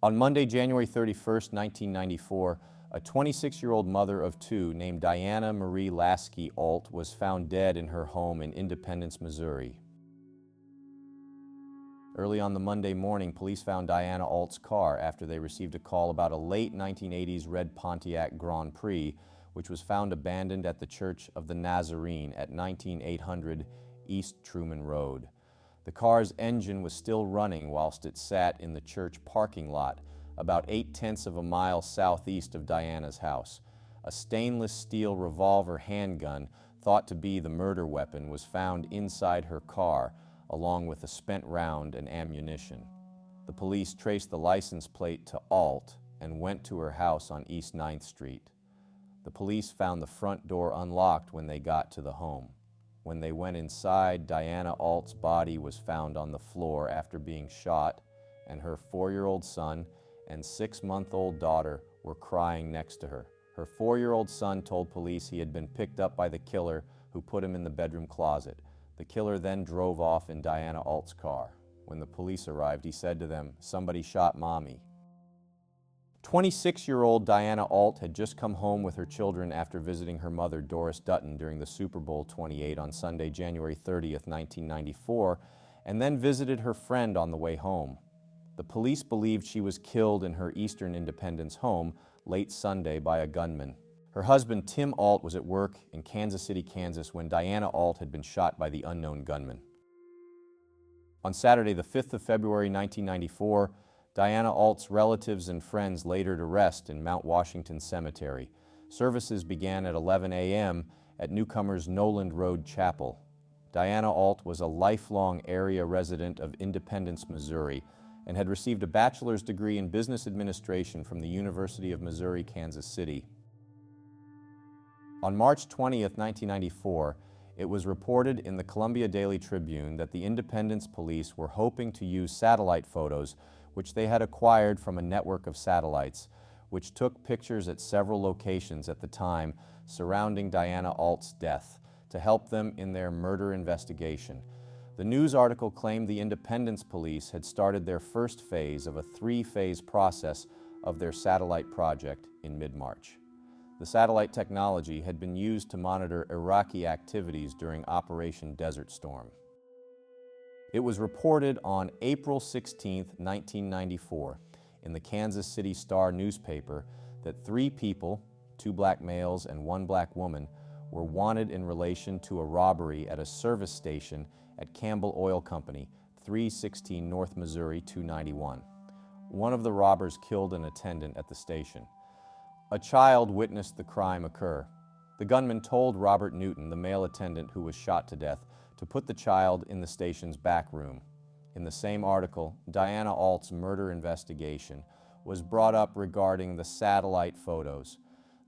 On Monday, January 31st, 1994, a 26-year-old mother of two named Diana Marie Lasky Ault was found dead in her home in Independence, Missouri. Early on the Monday morning, police found Diana Ault's car after they received a call about a late 1980s red Pontiac Grand Prix, which was found abandoned at the Church of the Nazarene at 19800 East Truman Road. The car's engine was still running whilst it sat in the church parking lot, about 0.8 of a mile southeast of Diana's house. A stainless steel revolver handgun, thought to be the murder weapon, was found inside her car, along with a spent round and ammunition. The police traced the license plate to Ault and went to her house on East 9th Street. The police found the front door unlocked when they got to the home. When they went inside, Diana Ault's body was found on the floor after being shot, and her 4-year-old son and 6-month-old daughter were crying next to her. Her 4-year-old son told police he had been picked up by the killer, who put him in the bedroom closet. The killer then drove off in Diana Ault's car. When the police arrived, he said to them, "Somebody shot Mommy." 26-year-old Diana Ault had just come home with her children after visiting her mother, Doris Dutton, during the Super Bowl 28 on Sunday, January 30th, 1994, and then visited her friend on the way home. The police believed she was killed in her Eastern Independence home late Sunday by a gunman. Her husband, Tim Ault, was at work in Kansas City, Kansas, when Diana Ault had been shot by the unknown gunman. On Saturday, the 5th of February, 1994, Diana Ault's relatives and friends laid her to rest in Mount Washington Cemetery. Services began at 11 a.m. at Newcomers Noland Road Chapel. Diana Ault was a lifelong area resident of Independence, Missouri, and had received a bachelor's degree in business administration from the University of Missouri, Kansas City. On March 20th, 1994, it was reported in the Columbia Daily Tribune that the Independence Police were hoping to use satellite photos which they had acquired from a network of satellites, which took pictures at several locations at the time surrounding Diana Ault's death, to help them in their murder investigation. The news article claimed the Independence Police had started their first phase of a 3-phase process of their satellite project in mid-March. The satellite technology had been used to monitor Iraqi activities during Operation Desert Storm. It was reported on April 16, 1994, in the Kansas City Star newspaper that 3 people, 2 black males and 1 black woman, were wanted in relation to a robbery at a service station at Campbell Oil Company, 316 North Missouri 291. One of the robbers killed an attendant at the station. A child witnessed the crime occur. The gunman told Robert Newton, the male attendant who was shot to death, to put the child in the station's back room. In the same article, Diana Ault's murder investigation was brought up regarding the satellite photos.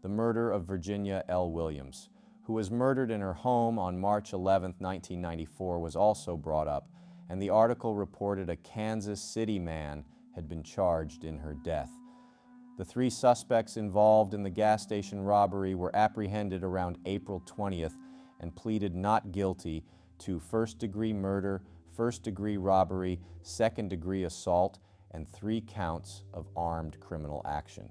The murder of Virginia L. Williams, who was murdered in her home on March 11, 1994, was also brought up, and the article reported a Kansas City man had been charged in her death. The 3 suspects involved in the gas station robbery were apprehended around April 20th and pleaded not guilty to first-degree murder, first-degree robbery, second-degree assault, and 3 counts of armed criminal action.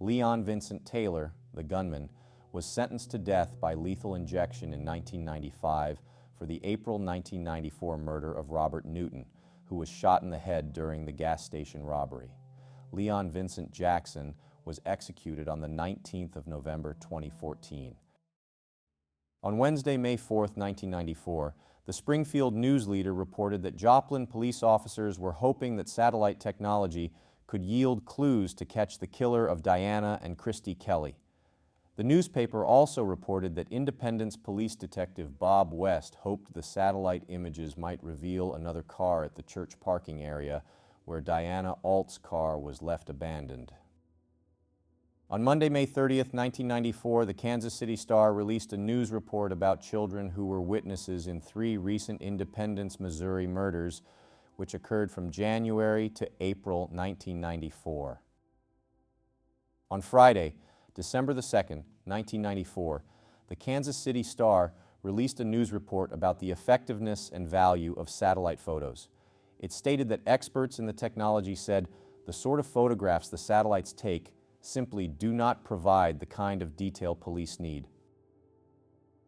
Leon Vincent Taylor, the gunman, was sentenced to death by lethal injection in 1995 for the April 1994 murder of Robert Newton, who was shot in the head during the gas station robbery. Leon Vincent Jackson was executed on the 19th of November 2014. On Wednesday, May 4, 1994, the Springfield News Leader reported that Joplin police officers were hoping that satellite technology could yield clues to catch the killer of Diana and Christy Kelly. The newspaper also reported that Independence Police Detective Bob West hoped the satellite images might reveal another car at the church parking area where Diana Ault's car was left abandoned. On Monday, May 30th, 1994, the Kansas City Star released a news report about children who were witnesses in 3 recent Independence, Missouri murders, which occurred from January to April 1994. On Friday, December the 2nd, 1994, the Kansas City Star released a news report about the effectiveness and value of satellite photos. It stated that experts in the technology said, The sort of photographs the satellites take simply do not provide the kind of detail police need.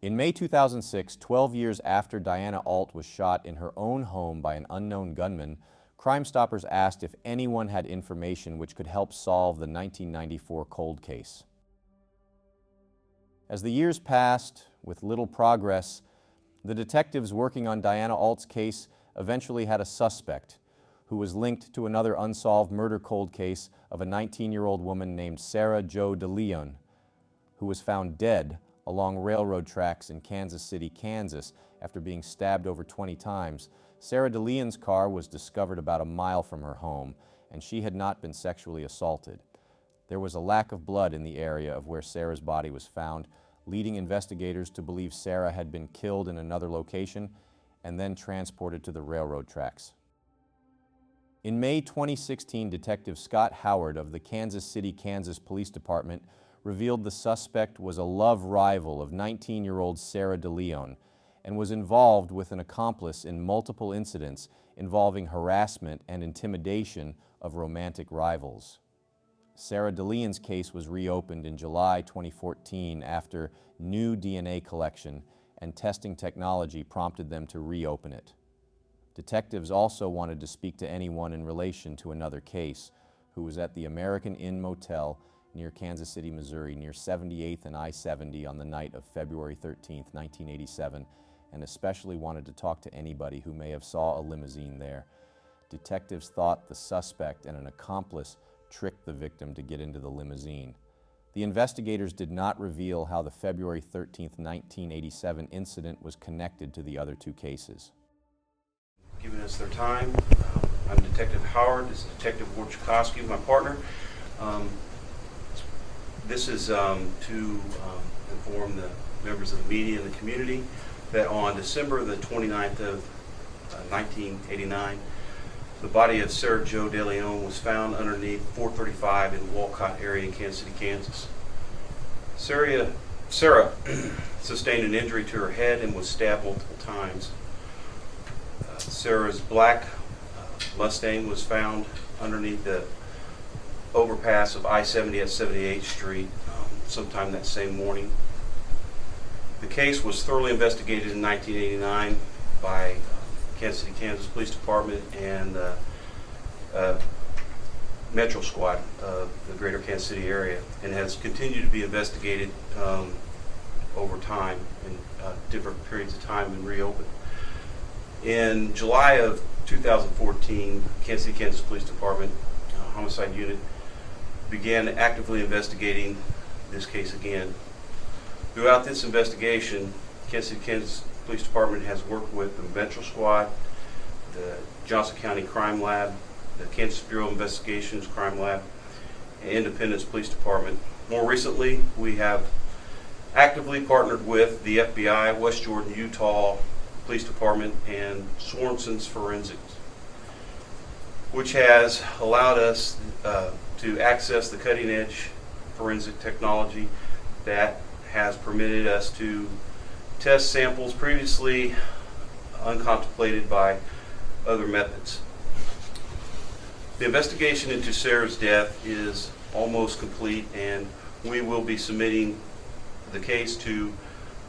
In May 2006, 12 years after Dena Ault was shot in her own home by an unknown gunman, Crime Stoppers asked if anyone had information which could help solve the 1994 cold case. As the years passed, with little progress, the detectives working on Dena Ault's case eventually had a suspect who was linked to another unsolved murder cold case of a 19-year-old woman named Sarah Jo DeLeon, who was found dead along railroad tracks in Kansas City, Kansas, after being stabbed over 20 times. Sarah DeLeon's car was discovered about a mile from her home, and she had not been sexually assaulted. There was a lack of blood in the area of where Sarah's body was found, leading investigators to believe Sarah had been killed in another location and then transported to the railroad tracks. In May 2016, Detective Scott Howard of the Kansas City, Kansas Police Department revealed the suspect was a love rival of 19-year-old Sarah DeLeon and was involved with an accomplice in multiple incidents involving harassment and intimidation of romantic rivals. Sarah DeLeon's case was reopened in July 2014 after new DNA collection and testing technology prompted them to reopen it. Detectives also wanted to speak to anyone in relation to another case who was at the American Inn Motel near Kansas City, Missouri, near 78th and I-70 on the night of February 13, 1987, and especially wanted to talk to anybody who may have saw a limousine there. Detectives thought the suspect and an accomplice tricked the victim to get into the limousine. The investigators did not reveal how the February 13, 1987 incident was connected to the other two cases. Giving us their time. I'm Detective Howard. This is Detective Wojciechowski, my partner. This is to inform the members of the media and the community that on December the 29th of 1989, the body of Sarah Jo DeLeon was found underneath 435 in Walcott area in Kansas City, Kansas. Sarah sustained an injury to her head and was stabbed multiple times. Sarah's black Mustang was found underneath the overpass of I-70 at 78th Street sometime that same morning. The case was thoroughly investigated in 1989 by Kansas City, Kansas Police Department and Metro Squad of the greater Kansas City area, and has continued to be investigated over time in different periods of time and reopened. In July of 2014, Kansas City, Kansas Police Department Homicide Unit began actively investigating this case again. Throughout this investigation, Kansas City, Kansas Police Department has worked with the Metro Squad, the Johnson County Crime Lab, the Kansas Bureau of Investigations Crime Lab, and Independence Police Department. More recently, we have actively partnered with the FBI, West Jordan, Utah Police Department, and Swornson's Forensics, which has allowed us to access the cutting-edge forensic technology that has permitted us to test samples previously uncontemplated by other methods. The investigation into Sarah's death is almost complete, and we will be submitting the case to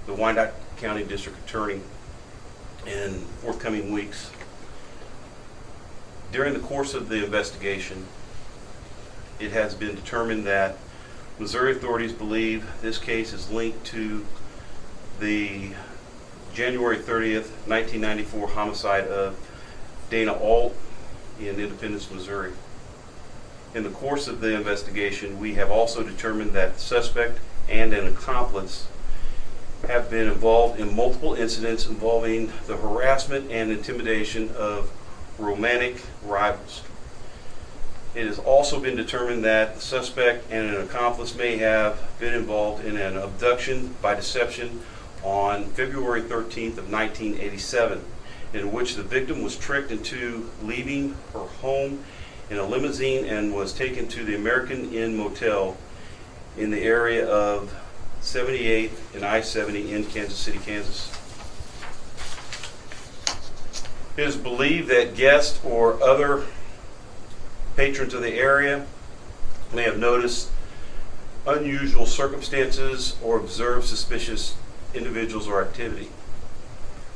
the Wyandotte County District Attorney in forthcoming weeks. During the course of the investigation, it has been determined that Missouri authorities believe this case is linked to the January 30th, 1994 homicide of Dena Ault in Independence, Missouri. In the course of the investigation, we have also determined that the suspect and an accomplice have been involved in multiple incidents involving the harassment and intimidation of romantic rivals. It has also been determined that the suspect and an accomplice may have been involved in an abduction by deception on February 13th of 1987, in which the victim was tricked into leaving her home in a limousine and was taken to the American Inn Motel in the area of 78th and I-70 in Kansas City, Kansas. It is believed that guests or other Patrons of the area may have noticed unusual circumstances or observed suspicious individuals or activity.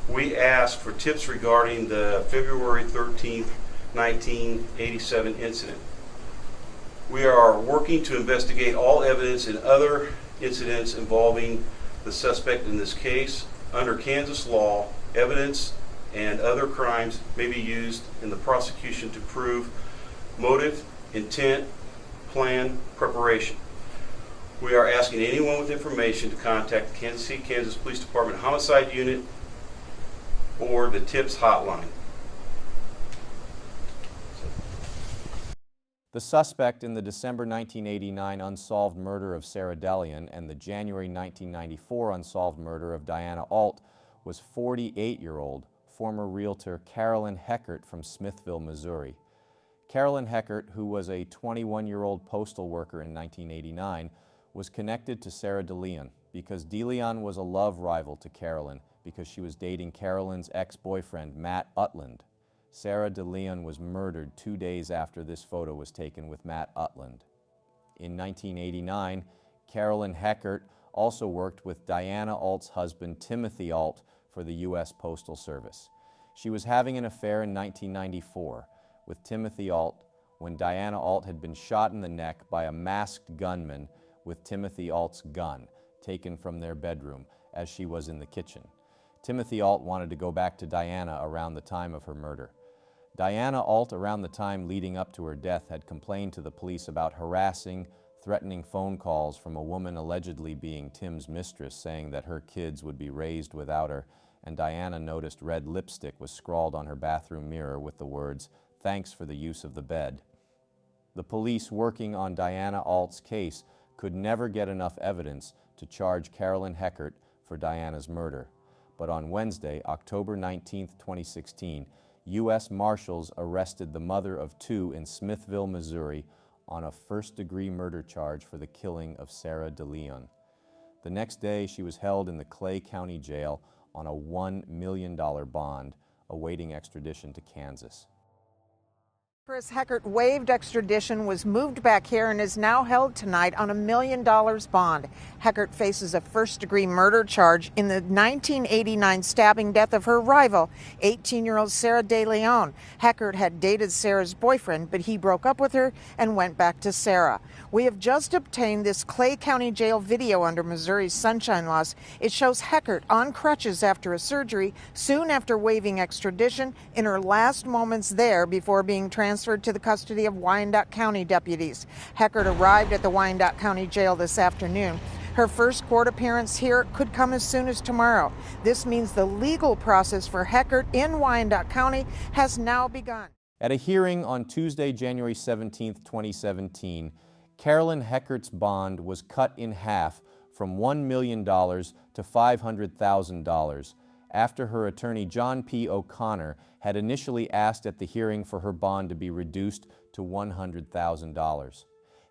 We asked for tips regarding the February 13th, 1987 incident. We are working to investigate all evidence and other incidents involving the suspect in this case. Under Kansas law, evidence and other crimes may be used in the prosecution to prove motive, intent, plan, preparation. We are asking anyone with information to contact the Kansas City, Kansas Police Department Homicide Unit or the TIPS hotline. The suspect in the December 1989 unsolved murder of Sarah Delian and the January 1994 unsolved murder of Dena Ault was 48-year-old former realtor Carolyn Heckert from Smithville, Missouri. Carolyn Heckert, who was a 21-year-old postal worker in 1989, was connected to Sarah Delian because Delian was a love rival to Carolyn because she was dating Carolyn's ex-boyfriend, Matt Utland. Sarah Delian was murdered 2 days after this photo was taken with Matt Utland. In 1989, Carolyn Heckert also worked with Dena Ault's husband, Timothy Ault, for the U.S. Postal Service. She was having an affair in 1994 with Timothy Ault when Dena Ault had been shot in the neck by a masked gunman with Timothy Ault's gun, taken from their bedroom as she was in the kitchen. Timothy Ault wanted to go back to Dena around the time of her murder. Dena Ault, around the time leading up to her death, had complained to the police about harassing, threatening phone calls from a woman allegedly being Tim's mistress, saying that her kids would be raised without her, and Dena noticed red lipstick was scrawled on her bathroom mirror with the words, "Thanks for the use of the bed." The police working on Dena Ault's case could never get enough evidence to charge Carolyn Heckert for Diana's murder. But on Wednesday, October 19, 2016, U.S. Marshals arrested the mother of two in Smithville, Missouri, on a first-degree murder charge for the killing of Sarah Delian. The next day, she was held in the Clay County Jail on a $1 million bond, awaiting extradition to Kansas. Chris Heckert waived extradition, was moved back here, and is now held tonight on $1 million bond. Heckert faces a first-degree murder charge in the 1989 stabbing death of her rival, 18-year-old Sarah DeLeon. Heckert had dated Sarah's boyfriend, but he broke up with her and went back to Sarah. We have just obtained this Clay County Jail video under Missouri's sunshine laws. It shows Heckert on crutches after a surgery, soon after waiving extradition, in her last moments there before being transferred to the custody of Wyandotte County deputies. Heckert arrived at the Wyandotte County Jail this afternoon. Her first court appearance here could come as soon as tomorrow. This means the legal process for Heckert in Wyandotte County has now begun. At a hearing on Tuesday, January 17, 2017, Carolyn Heckert's bond was cut in half from $1 million to $500,000 after her attorney John P. O'Connor had initially asked at the hearing for her bond to be reduced to $100,000.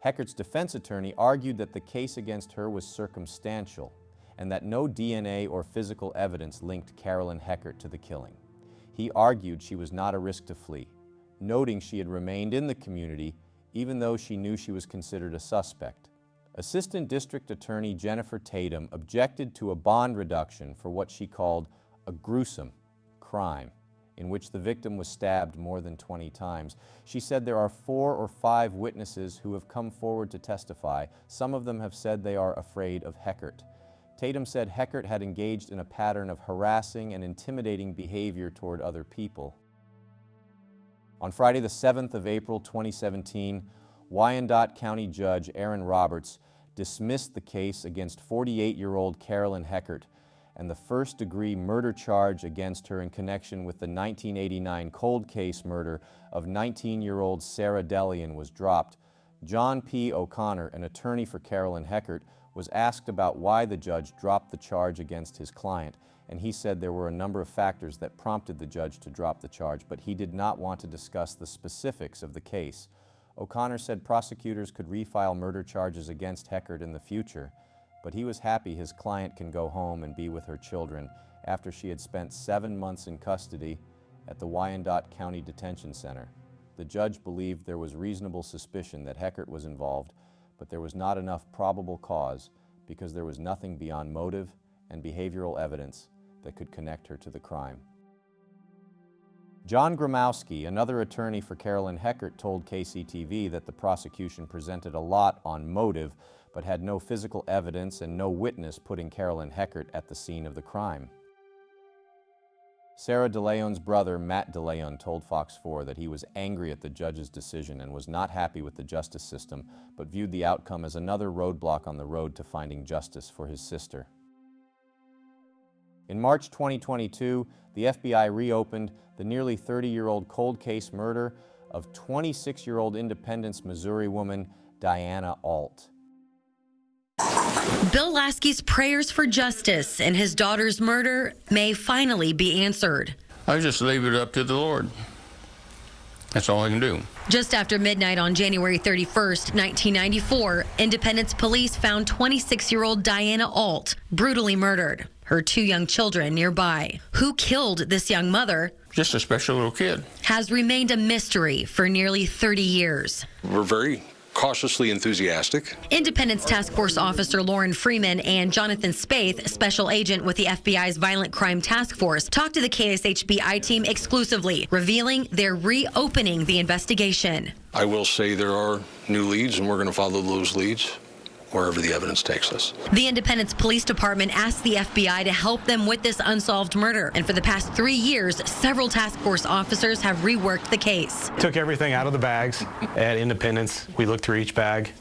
Heckert's defense attorney argued that the case against her was circumstantial and that no DNA or physical evidence linked Carolyn Heckert to the killing. He argued she was not a risk to flee, noting she had remained in the community even though she knew she was considered a suspect. Assistant District Attorney Jennifer Tatum objected to a bond reduction for what she called a gruesome crime in which the victim was stabbed more than 20 times. She said there are 4 or 5 witnesses who have come forward to testify. Some of them have said they are afraid of Heckert. Tatum said Heckert had engaged in a pattern of harassing and intimidating behavior toward other people. On Friday, the 7th of April, 2017, Wyandotte County Judge Aaron Roberts dismissed the case against 48-year-old Carolyn Heckert, and the first-degree murder charge against her in connection with the 1989 cold case murder of 19-year-old Sarah Delian was dropped. John P. O'Connor, an attorney for Carolyn Heckert, was asked about why the judge dropped the charge against his client, and he said there were a number of factors that prompted the judge to drop the charge, but he did not want to discuss the specifics of the case. O'Connor said prosecutors could refile murder charges against Heckert in the future, but he was happy his client can go home and be with her children after she had spent 7 months in custody at the Wyandotte County Detention Center. the judge believed there was reasonable suspicion that Heckert was involved, but there was not enough probable cause because there was nothing beyond motive and behavioral evidence that could connect her to the crime. John Gramowski, another attorney for Carolyn Heckert, told KCTV that the prosecution presented a lot on motive, but had no physical evidence and no witness putting Carolyn Heckert at the scene of the crime. Sarah DeLeon's brother, Matt DeLeon, told Fox 4 that he was angry at the judge's decision and was not happy with the justice system, but viewed the outcome as another roadblock on the road to finding justice for his sister. In March 2022, the FBI reopened the nearly 30-year-old cold case murder of 26-year-old Independence, Missouri woman Dena Ault. Bill Lasky's prayers for justice in his daughter's murder may finally be answered. I just leave it up to the Lord. That's all I can do. Just after midnight on January 31st, 1994, Independence police found 26-year-old Dena Ault brutally murdered, her 2 young children nearby. Who killed this young mother? Just a special little kid. Has remained a mystery for nearly 30 years. We're very cautiously enthusiastic. Independence Task Force Officer Lauren Freeman and Jonathan Spaeth, special agent with the FBI's Violent Crime Task Force, talked to the KSHB I-Team exclusively, revealing they're reopening the investigation. I will say there are new leads, and we're going to follow those leads wherever the evidence takes us. The Independence Police Department asked the FBI to help them with this unsolved murder, and for the past 3 years, several task force officers have reworked the case. Took everything out of the bags at Independence. We looked through each bag,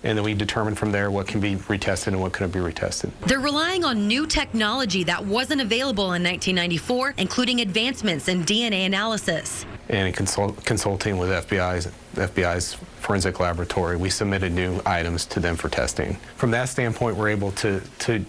and then we determined from there what can be retested and what couldn't be retested. They're relying on new technology that wasn't available in 1994, including advancements in DNA analysis. And in consulting with FBI's forensic laboratory, we submitted new items to them for testing. From that standpoint, we're able to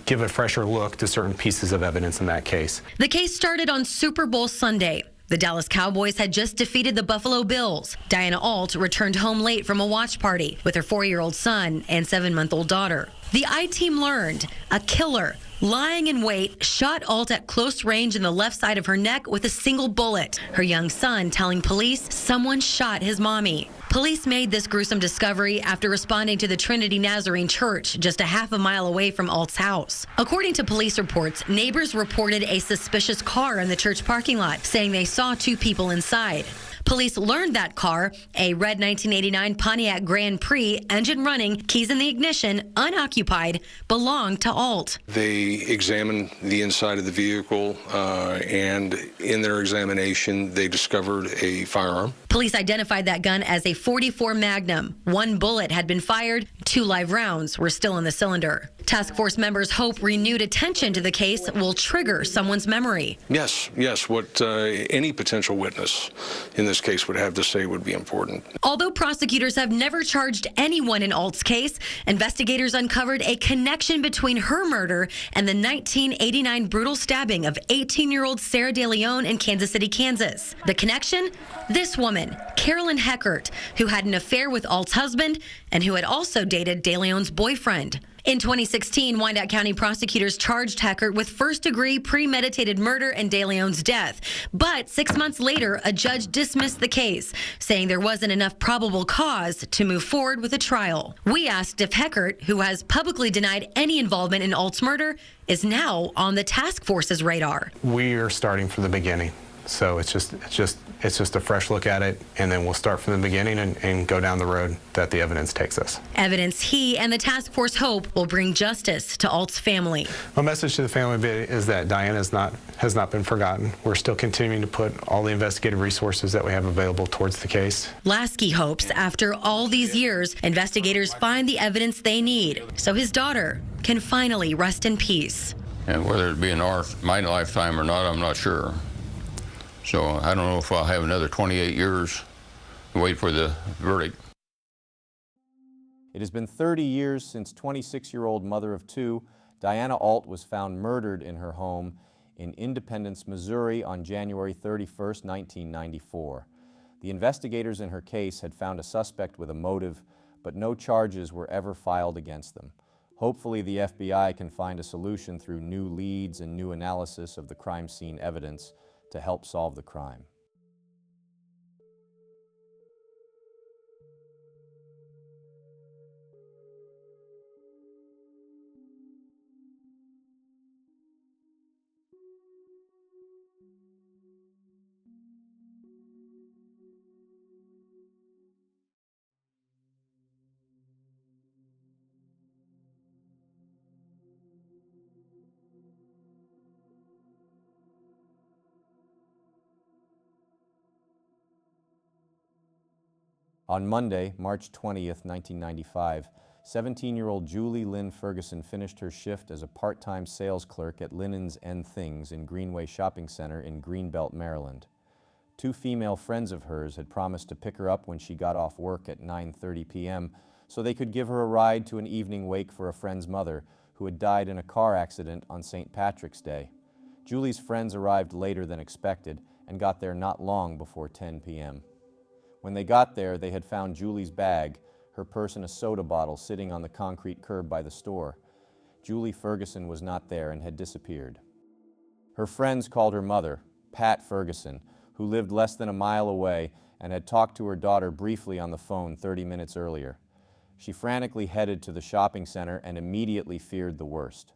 give a fresher look to certain pieces of evidence in that case. The case started on Super Bowl Sunday. The Dallas Cowboys had just defeated the Buffalo Bills. Dena Ault returned home late from a watch party with her 4-year-old son and 7-month-old daughter. The I-Team learned a killer, lying in wait, shot Ault at close range in the left side of her neck with a single bullet. Her young son telling police someone shot his mommy. Police made this gruesome discovery after responding to the Trinity Nazarene Church just a half a mile away from Ault's house. According to police reports, neighbors reported a suspicious car in the church parking lot, saying they saw 2 people inside. Police learned that car, a red 1989 Pontiac Grand Prix, engine running, keys in the ignition, unoccupied, belonged to Ault. They examined the inside of the vehicle, and in their examination, they discovered a firearm. Police identified that gun as a .44 Magnum. 1 bullet had been fired, 2 live rounds were still in the cylinder. Task force members hope renewed attention to the case will trigger someone's memory. Yes, what any potential witness in this case would have to say would be important. Although prosecutors have never charged anyone in Ault's case, investigators uncovered a connection between her murder and the 1989 brutal stabbing of 18-year-old Sarah DeLeon in Kansas City, Kansas. The connection? This woman, Carolyn Heckert, who had an affair with Ault's husband and who had also dated DeLeon's boyfriend. In 2016, Wyandotte County prosecutors charged Heckert with first-degree premeditated murder and DeLeon's death. But 6 months later, a judge dismissed the case, saying there wasn't enough probable cause to move forward with a trial. We asked if Heckert, who has publicly denied any involvement in Ault's murder, is now on the task force's radar. We are starting from the beginning, so it's just a fresh look at it, and then we'll start from the beginning and go down the road that the evidence takes us. Evidence he and the task force hope will bring justice to Ault's family. My message to the family is that Dena has not been forgotten. We're still continuing to put all the investigative resources that we have available towards the case. Lasky hopes after all these years, investigators find the evidence they need so his daughter can finally rest in peace. And whether it be in my lifetime or not, I'm not sure. So I don't know if I'll have another 28 years to wait for the verdict. It has been 30 years since 26-year-old mother of 2, Dena Ault, was found murdered in her home in Independence, Missouri on January 31st, 1994. The investigators in her case had found a suspect with a motive, but no charges were ever filed against them. Hopefully the FBI can find a solution through new leads and new analysis of the crime scene evidence to help solve the crime. On Monday, March 20th, 1995, 17-year-old Julie Lynn Ferguson finished her shift as a part-time sales clerk at Linens and Things in Greenway Shopping Center in Greenbelt, Maryland. Two female friends of hers had promised to pick her up when she got off work at 9:30 p.m. so they could give her a ride to an evening wake for a friend's mother who had died in a car accident on St. Patrick's Day. Julie's friends arrived later than expected and got there not long before 10 p.m. When they got there, they had found Julie's bag, her purse and a soda bottle sitting on the concrete curb by the store. Julie Ferguson was not there and had disappeared. Her friends called her mother, Pat Ferguson, who lived less than a mile away and had talked to her daughter briefly on the phone 30 minutes earlier. She frantically headed to the shopping center and immediately feared the worst.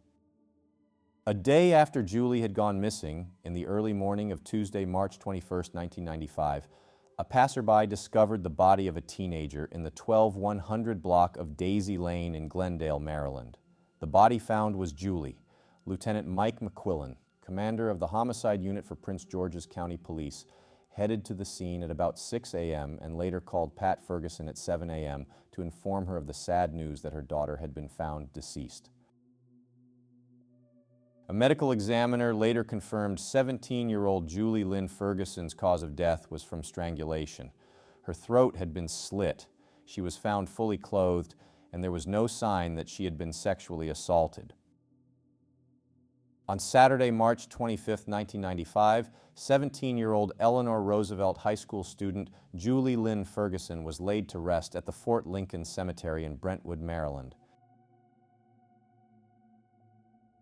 A day after Julie had gone missing, in the early morning of Tuesday, March 21st, 1995, a passerby discovered the body of a teenager in the 12100 block of Daisy Lane in Glendale, Maryland. The body found was Julie. Lieutenant Mike McQuillan, commander of the homicide unit for Prince George's County Police, headed to the scene at about 6 a.m. and later called Pat Ferguson at 7 a.m. to inform her of the sad news that her daughter had been found deceased. A medical examiner later confirmed 17-year-old Julie Lynn Ferguson's cause of death was from strangulation. Her throat had been slit, she was found fully clothed, and there was no sign that she had been sexually assaulted. On Saturday, March 25, 1995, 17-year-old Eleanor Roosevelt High School student Julie Lynn Ferguson was laid to rest at the Fort Lincoln Cemetery in Brentwood, Maryland.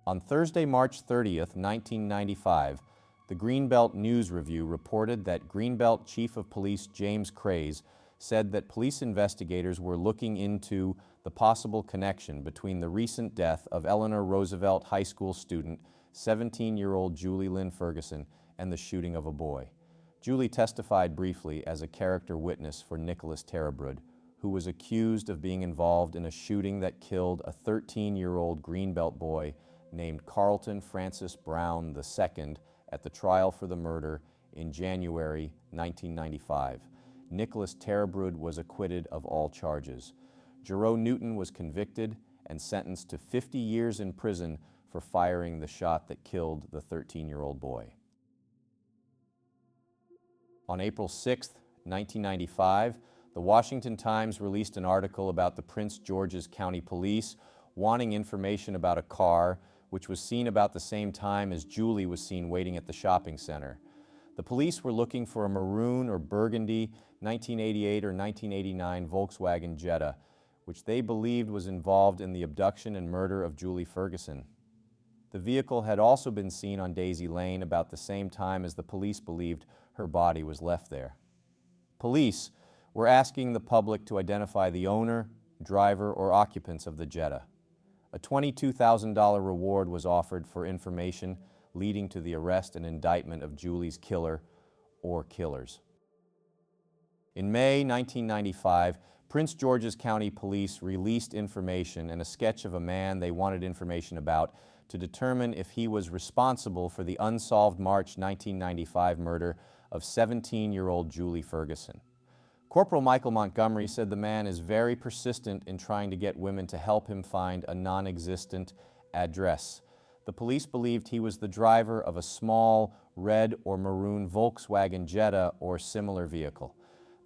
On Thursday, March 30, 1995, the Greenbelt News Review reported that Greenbelt Chief of Police James Craze said that police investigators were looking into the possible connection between the recent death of Eleanor Roosevelt High School student, 17-year-old Julie Lynn Ferguson, and the shooting of a boy. Julie testified briefly as a character witness for Nicholas Terabrood, who was accused of being involved in a shooting that killed a 13-year-old Greenbelt boy named Carlton Francis Brown II at the trial for the murder in January 1995. Nicholas Terabrood was acquitted of all charges. Jerome Newton was convicted and sentenced to 50 years in prison for firing the shot that killed the 13-year-old boy. On April 6, 1995, the Washington Times released an article about the Prince George's County Police wanting information about a car which was seen about the same time as Julie was seen waiting at the shopping center. The police were looking for a maroon or burgundy 1988 or 1989 Volkswagen Jetta, which they believed was involved in the abduction and murder of Julie Ferguson. The vehicle had also been seen on Daisy Lane about the same time as the police believed her body was left there. Police were asking the public to identify the owner, driver, or occupants of the Jetta. A $22,000 reward was offered for information leading to the arrest and indictment of Julie's killer or killers. In May 1995, Prince George's County Police released information and a sketch of a man they wanted information about to determine if he was responsible for the unsolved March 1995 murder of 17-year-old Julie Ferguson. Corporal Michael Montgomery said the man is very persistent in trying to get women to help him find a non-existent address. The police believed he was the driver of a small red or maroon Volkswagen Jetta or similar vehicle.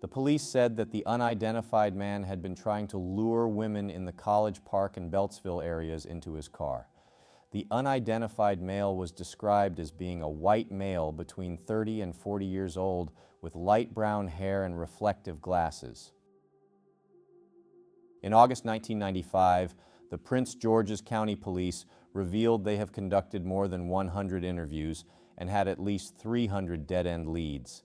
The police said that the unidentified man had been trying to lure women in the College Park and Beltsville areas into his car. The unidentified male was described as being a white male between 30 and 40 years old with light brown hair and reflective glasses. In August 1995, the Prince George's County Police revealed they have conducted more than 100 interviews and had at least 300 dead-end leads.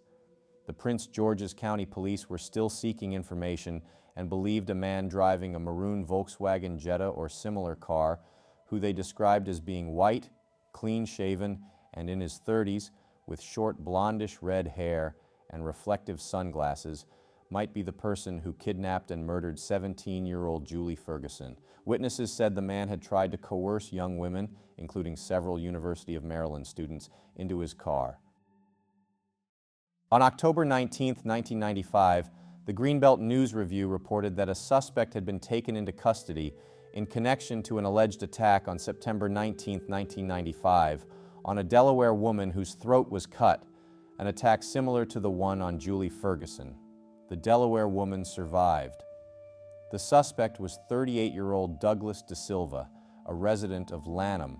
The Prince George's County Police were still seeking information and believed a man driving a maroon Volkswagen Jetta or similar car, who they described as being white, clean-shaven, and in his 30s, with short blondish red hair and reflective sunglasses, might be the person who kidnapped and murdered 17-year-old Julie Ferguson. Witnesses said the man had tried to coerce young women, including several University of Maryland students, into his car. On October 19, 1995, the Greenbelt News Review reported that a suspect had been taken into custody in connection to an alleged attack on September 19, 1995, on a Delaware woman whose throat was cut, an attack similar to the one on Julie Ferguson. The Delaware woman survived. The suspect was 38-year-old Douglas De Silva, a resident of Lanham.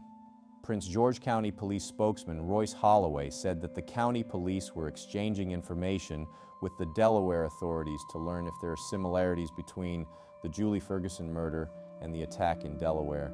Prince George County Police spokesman Royce Holloway said that the county police were exchanging information with the Delaware authorities to learn if there are similarities between the Julie Ferguson murder and the attack in Delaware.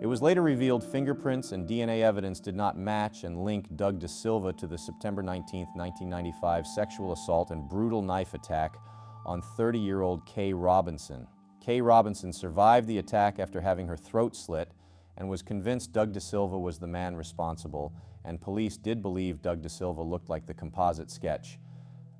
It was later revealed fingerprints and DNA evidence did not match and link Doug De Silva to the September 19, 1995 sexual assault and brutal knife attack on 30-year-old Kay Robinson. Kay Robinson survived the attack after having her throat slit and was convinced Doug De Silva was the man responsible, and police did believe Doug De Silva looked like the composite sketch.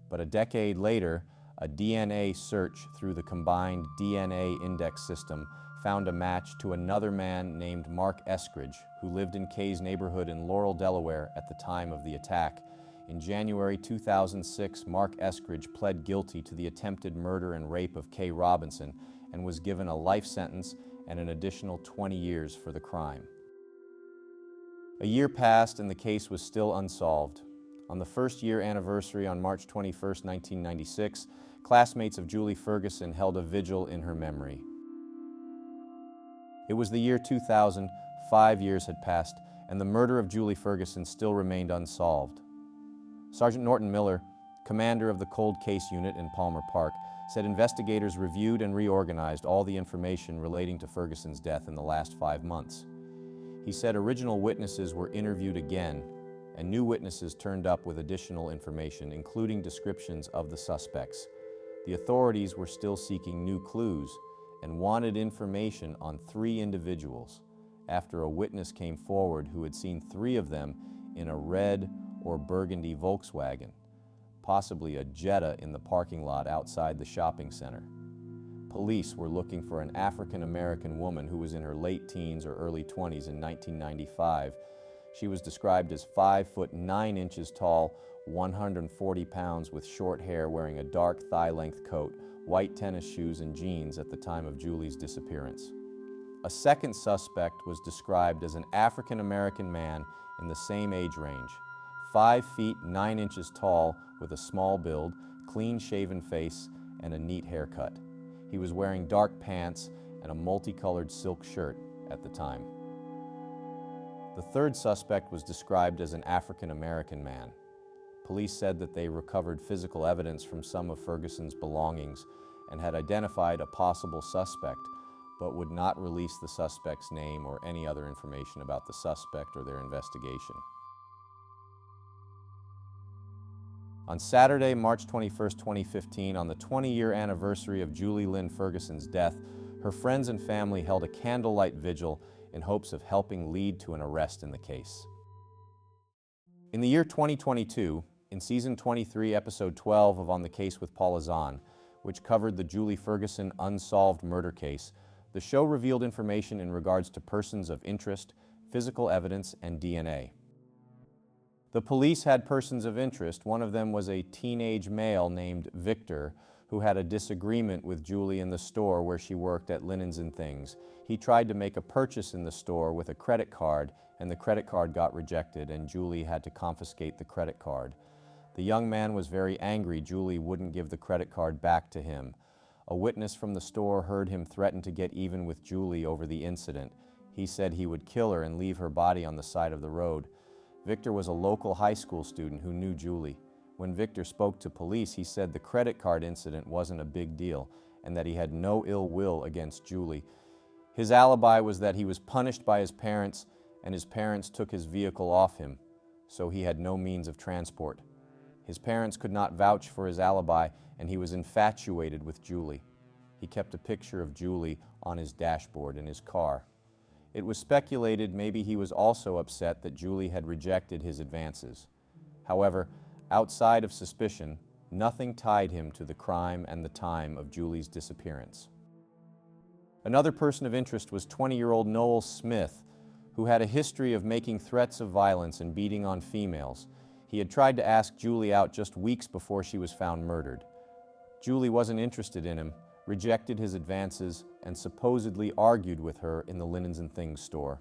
But a decade later, a DNA search through the combined DNA index system found a match to another man named Mark Eskridge, who lived in Kay's neighborhood in Laurel, Delaware at the time of the attack. In January 2006, Mark Eskridge pled guilty to the attempted murder and rape of Kay Robinson and was given a life sentence and an additional 20 years for the crime. A year passed and the case was still unsolved. On the first-year anniversary on March 21, 1996, classmates of Julie Ferguson held a vigil in her memory. It was the year 2000, 5 years had passed, and the murder of Julie Ferguson still remained unsolved. Sergeant Norton Miller, commander of the Cold Case Unit in Palmer Park, said investigators reviewed and reorganized all the information relating to Ferguson's death in the last 5 months. He said original witnesses were interviewed again, and new witnesses turned up with additional information, including descriptions of the suspects. The authorities were still seeking new clues and wanted information on 3 individuals after a witness came forward who had seen 3 of them in a red or burgundy Volkswagen, possibly a Jetta in the parking lot outside the shopping center. Police were looking for an African-American woman who was in her late teens or early 20s in 1995. She was described as 5 foot 9 inches tall, 140 pounds with short hair, wearing a dark thigh-length coat, white tennis shoes and jeans at the time of Julie's disappearance. A second suspect was described as an African-American man in the same age range, 5 feet 9 inches tall with a small build, clean-shaven face, and a neat haircut. He was wearing dark pants and a multicolored silk shirt at the time. The third suspect was described as an African-American man. Police said that they recovered physical evidence from some of Ferguson's belongings and had identified a possible suspect, but would not release the suspect's name or any other information about the suspect or their investigation. On Saturday, March 21, 2015, on the 20-year anniversary of Julie Lynn Ferguson's death, her friends and family held a candlelight vigil in hopes of helping lead to an arrest in the case. In the year 2022, in Season 23, Episode 12 of On the Case with Paula Zahn, which covered the Julie Ferguson unsolved murder case, the show revealed information in regards to persons of interest, physical evidence, and DNA. The police had persons of interest. One of them was a teenage male named Victor, who had a disagreement with Julie in the store where she worked at Linens and Things. He tried to make a purchase in the store with a credit card, and the credit card got rejected, and Julie had to confiscate the credit card. The young man was very angry Julie wouldn't give the credit card back to him. A witness from the store heard him threaten to get even with Julie over the incident. He said he would kill her and leave her body on the side of the road. Victor was a local high school student who knew Julie. When Victor spoke to police, he said the credit card incident wasn't a big deal and that he had no ill will against Julie. His alibi was that he was punished by his parents and his parents took his vehicle off him, so he had no means of transport. His parents could not vouch for his alibi, and he was infatuated with Julie. He kept a picture of Julie on his dashboard in his car. It was speculated maybe he was also upset that Julie had rejected his advances. However, outside of suspicion, Nothing tied him to the crime and the time of Julie's disappearance. Another person of interest was 20-year-old Noel Smith, who had a history of making threats of violence and beating on females. He had tried to ask Julie out just weeks before she was found murdered. Julie wasn't interested in him, rejected his advances, and supposedly argued with her in the Linens and Things store.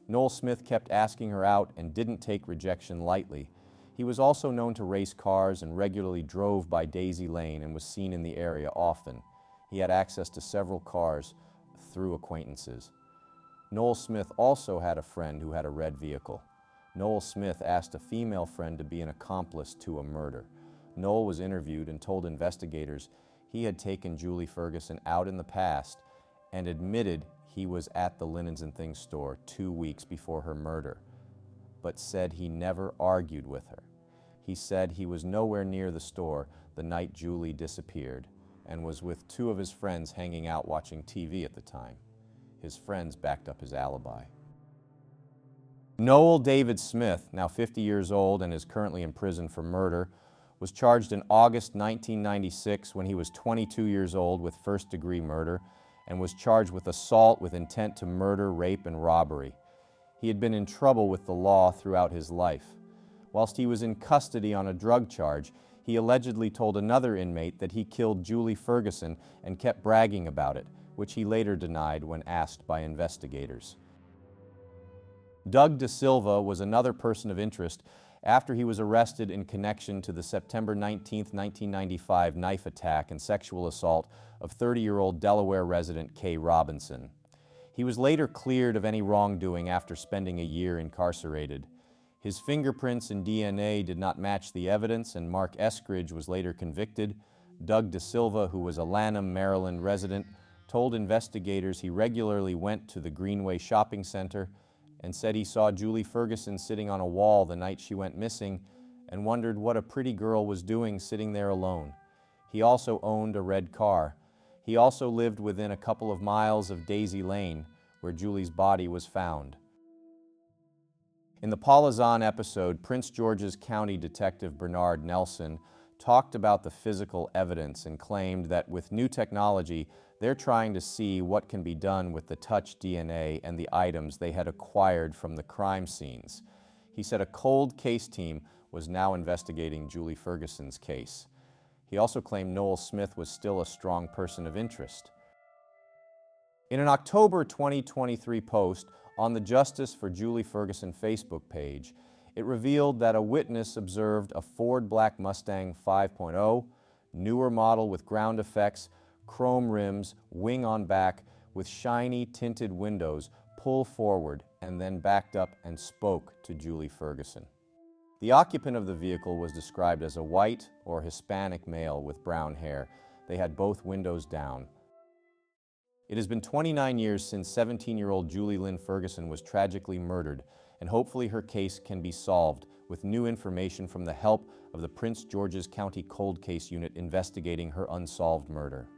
Noel Smith kept asking her out and didn't take rejection lightly. He was also known to race cars and regularly drove by Daisy Lane and was seen in the area often. He had access to several cars through acquaintances. Noel Smith also had a friend who had a red vehicle. Noel Smith asked a female friend to be an accomplice to a murder. Noel was interviewed and told investigators he had taken Julie Ferguson out in the past and admitted he was at the Linens and Things store 2 weeks before her murder, but said he never argued with her. He said he was nowhere near the store the night Julie disappeared and was with 2 of his friends hanging out watching TV at the time. His friends backed up his alibi. Noel David Smith, now 50 years old and is currently in prison for murder, was charged in August 1996 when he was 22 years old with first-degree murder and was charged with assault with intent to murder, rape, and robbery. He had been in trouble with the law throughout his life. Whilst he was in custody on a drug charge, he allegedly told another inmate that he killed Julie Ferguson and kept bragging about it, which he later denied when asked by investigators. Doug De Silva was another person of interest after he was arrested in connection to the September 19, 1995 knife attack and sexual assault of 30-year-old Delaware resident Kay Robinson. He was later cleared of any wrongdoing after spending a year incarcerated. His fingerprints and DNA did not match the evidence, and Mark Eskridge was later convicted. Doug De Silva, who was a Lanham, Maryland resident, told investigators he regularly went to the Greenway Shopping Center and said he saw Julie Ferguson sitting on a wall the night she went missing and wondered what a pretty girl was doing sitting there alone. He also owned a red car. He also lived within a couple of miles of Daisy Lane, where Julie's body was found. In the Paula Zahn episode, Prince George's County Detective Bernard Nelson talked about the physical evidence and claimed that with new technology, they're trying to see what can be done with the touch DNA and the items they had acquired from the crime scenes. He said a cold case team was now investigating Julie Ferguson's case. He also claimed Noel Smith was still a strong person of interest. In an October 2023 post on the Justice for Julie Ferguson Facebook page, it revealed that a witness observed a Ford Black Mustang 5.0, newer model with ground effects, chrome rims, wing on back, with shiny tinted windows, pull forward and then backed up and spoke to Julie Ferguson. The occupant of the vehicle was described as a white or Hispanic male with brown hair. They had both windows down. It has been 29 years since 17-year-old Julie Lynn Ferguson was tragically murdered, and hopefully her case can be solved with new information from the help of the Prince George's County Cold Case Unit investigating her unsolved murder.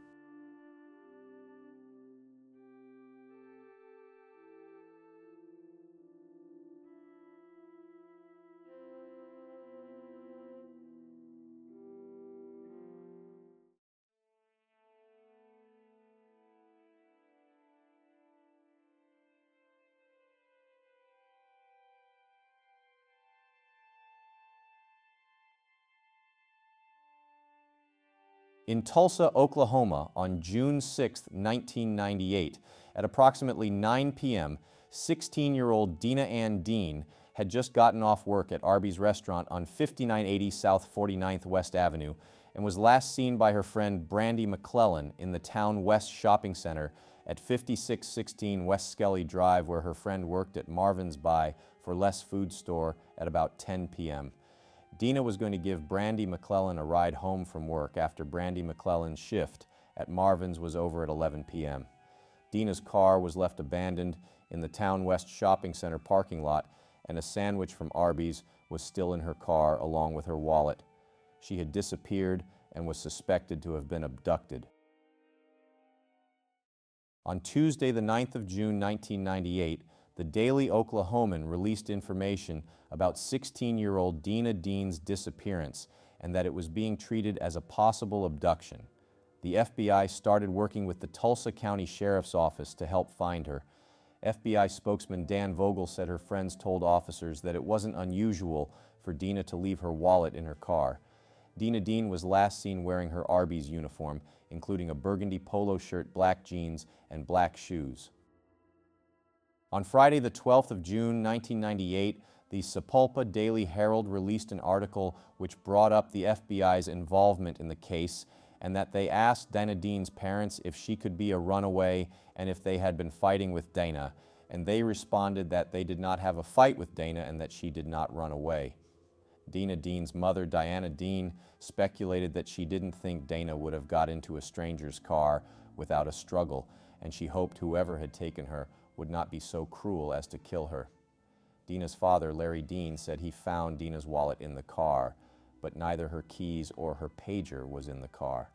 In Tulsa, Oklahoma, on June 6, 1998, at approximately 9 p.m., 16-year-old Dena Ann Dean had just gotten off work at Arby's restaurant on 5980 South 49th West Avenue and was last seen by her friend Brandy McClellan in the Town West Shopping Center at 5616 West Skelly Drive, where her friend worked at Marvin's Buy for Less Food Store at about 10 p.m. Dena was going to give Brandy McClellan a ride home from work after Brandy McClellan's shift at Marvin's was over at 11 p.m. Dena's car was left abandoned in the Town West Shopping Center parking lot, and a sandwich from Arby's was still in her car along with her wallet. She had disappeared and was suspected to have been abducted. On Tuesday, the 9th of June, 1998, the Daily Oklahoman released information about 16-year-old Dena Dean's disappearance and that it was being treated as a possible abduction. The FBI started working with the Tulsa County Sheriff's Office to help find her. FBI spokesman Dan Vogel said her friends told officers that it wasn't unusual for Dena to leave her wallet in her car. Dena Dean was last seen wearing her Arby's uniform, including a burgundy polo shirt, black jeans, and black shoes. On Friday, the 12th of June, 1998, the Sapulpa Daily Herald released an article which brought up the FBI's involvement in the case, and that they asked Dena Dean's parents if she could be a runaway and if they had been fighting with Dena, and they responded that they did not have a fight with Dena and that she did not run away. Dena Dean's mother, Diana Dean, speculated that she didn't think Dena would have got into a stranger's car without a struggle, and she hoped whoever had taken her would not be so cruel as to kill her. Dena's father, Larry Dean, said he found Dena's wallet in the car, but neither her keys or her pager was in the car.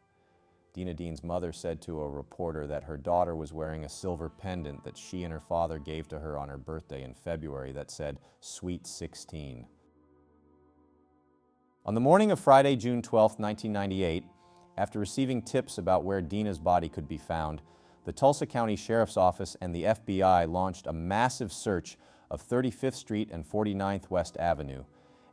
Dena Dean's mother said to a reporter that her daughter was wearing a silver pendant that she and her father gave to her on her birthday in February that said, "Sweet 16." On the morning of Friday, June 12, 1998, after receiving tips about where Dena's body could be found, the Tulsa County Sheriff's Office and the FBI launched a massive search of 35th Street and 49th West Avenue,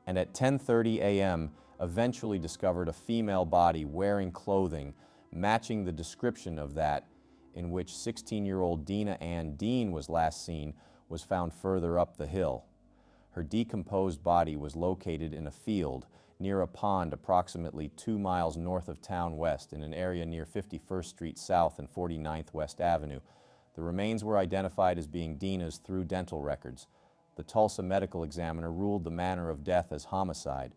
and at 10:30 a.m. eventually discovered a female body wearing clothing matching the description of that in which 16-year-old Dena Ann Dean was last seen was found further up the hill. Her decomposed body was located in a field near a pond approximately 2 miles north of town west in an area near 51st Street South and 49th West Avenue. The remains were identified as being Dena's through dental records. The Tulsa medical examiner ruled the manner of death as homicide.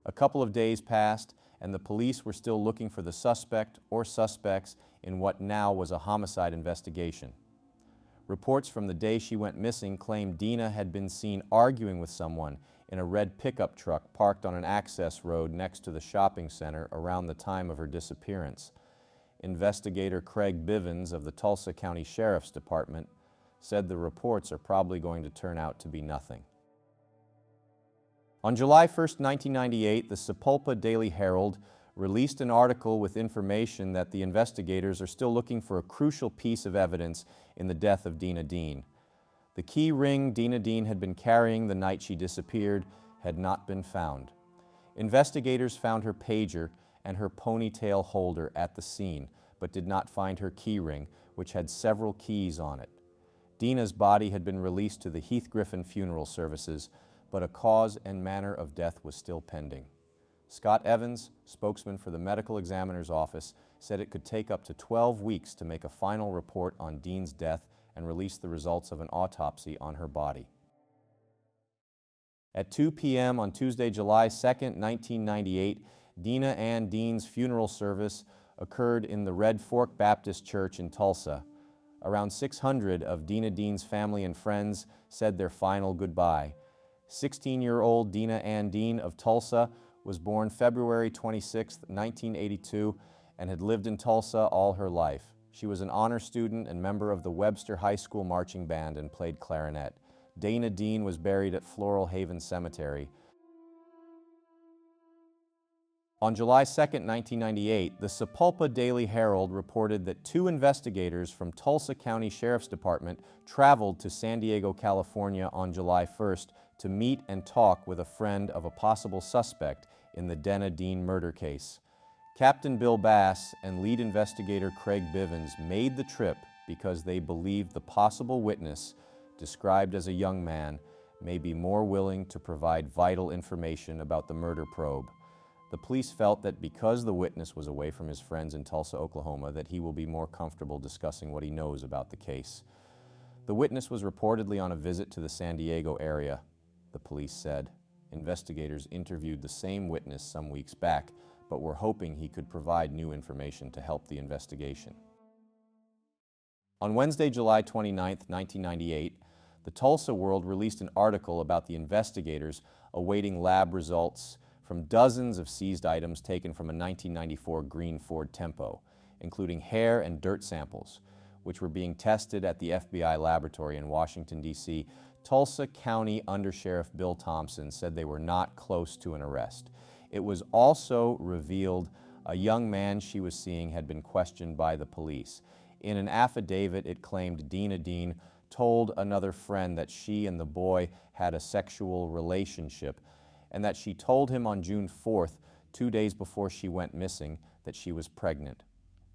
A couple of days passed, and the police were still looking for the suspect or suspects in what now was a homicide investigation. Reports from the day she went missing claimed Dena had been seen arguing with someone in a red pickup truck parked on an access road next to the shopping center around the time of her disappearance. Investigator Craig Bivens of the Tulsa County Sheriff's Department said the reports are probably going to turn out to be nothing. On July 1, 1998, the Sapulpa Daily Herald released an article with information that the investigators are still looking for a crucial piece of evidence in the death of Dena Dean. The key ring Dena Dean had been carrying the night she disappeared had not been found. Investigators found her pager and her ponytail holder at the scene, but did not find her key ring, which had several keys on it. Dena's body had been released to the Heath Griffin funeral services, but a cause and manner of death was still pending. Scott Evans, spokesman for the medical examiner's office, said it could take up to 12 weeks to make a final report on Dean's death and release the results of an autopsy on her body. At 2 p.m. on Tuesday, July 2, 1998, Dena Ann Dean's funeral service occurred in the Red Fork Baptist Church in Tulsa. Around 600 of Dena Dean's family and friends said their final goodbye. 16-year-old Dena Ann Dean of Tulsa was born February 26, 1982, and had lived in Tulsa all her life. She was an honor student and member of the Webster High School marching band and played clarinet. Dena Dean was buried at Floral Haven Cemetery. On July 2, 1998, the Sapulpa Daily Herald reported that 2 investigators from Tulsa County Sheriff's Department traveled to San Diego, California on July 1st to meet and talk with a friend of a possible suspect in the Dena Dean murder case. Captain Bill Bass and lead investigator Craig Bivens made the trip because they believed the possible witness, described as a young man, may be more willing to provide vital information about the murder probe. The police felt that because the witness was away from his friends in Tulsa, Oklahoma, that he will be more comfortable discussing what he knows about the case. The witness was reportedly on a visit to the San Diego area, the police said. Investigators interviewed the same witness some weeks back, but were hoping he could provide new information to help the investigation. On Wednesday, July 29, 1998, the Tulsa World released an article about the investigators awaiting lab results from dozens of seized items taken from a 1994 green Ford Tempo, including hair and dirt samples, which were being tested at the FBI laboratory in Washington, D.C. Tulsa County Undersheriff Bill Thompson said they were not close to an arrest. It was also revealed a young man she was seeing had been questioned by the police. In an affidavit, it claimed Dena Dean told another friend that she and the boy had a sexual relationship, and that she told him on June 4th, 2 days before she went missing, that she was pregnant.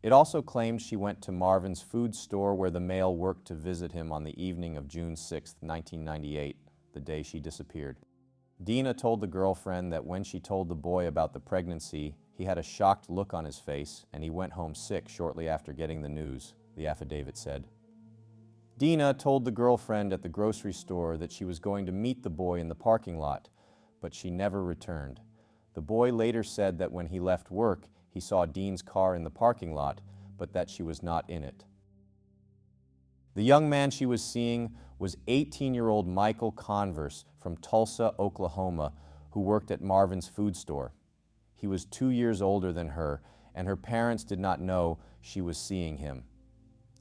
It also claimed she went to Marvin's food store where the male worked to visit him on the evening of June 6, 1998, the day she disappeared. Dena told the girlfriend that when she told the boy about the pregnancy, he had a shocked look on his face and he went home sick shortly after getting the news, the affidavit said. Dena told the girlfriend at the grocery store that she was going to meet the boy in the parking lot, but she never returned. The boy later said that when he left work, he saw Dean's car in the parking lot, but that she was not in it. The young man she was seeing was 18-year-old Michael Converse from Tulsa, Oklahoma, who worked at Marvin's food store. He was 2 years older than her, and her parents did not know she was seeing him.